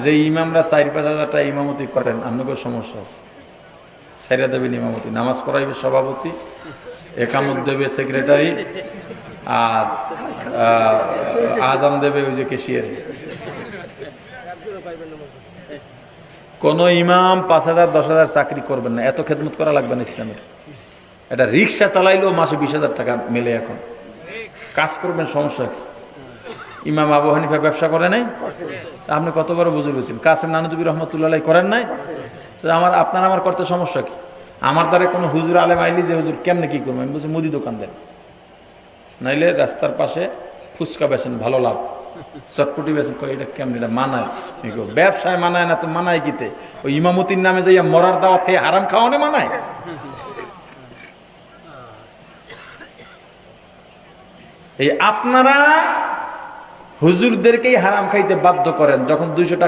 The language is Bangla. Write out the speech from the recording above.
যে ইমামরা 4-5 হাজার টাকা ইমামতি করেন, আপনাদের সমস্যা আছে। সাইরা দেবেন ইমামতি, নামাজ পড়াইবে সভাপতি, একামত দেবে সেক্রেটারি, আর আজান দেবে ওই যে কেশিয়ার। কোন ইমাম 5,000 10,000 চাকরি করবেন না, এত খেদমত করা লাগবে না ইসলামের। এটা রিক্সা চালাইলেও মাসে 20,000 টাকা মেলে। এখন কাজ করবেন, সমস্যা কি? ইমাম আবু হানিফা ব্যবসা করে নাই? আপনি কত বড় বুজুর্গ ছিলেন, কাসেম নানুতুবি রহমতুল্লাহ করেন নাই? আপনার আমার করতে সমস্যা কি? আমার দ্বারা কোনো হুজুর আলেম আইলি যে হুজুর কেমনে কি করবো, আমি বলছি মুদি দোকান দেন, নাইলে রাস্তার পাশে ফুচকা বেছেন, ভালো লাভ, চটপটি বেছেন। এটা কেমন, এটা মানায়? ব্যবসায় মানায় না তো মানায় কিতে? ওই ইমামতির নামে যাইয়া মরার দাওয়াত খেয়ে হারাম খাওয়ানে মানায়? এই আপনারা হুজুরদেরকেই হারাম খাইতে বাধ্য করেন। যখন 200 টাকা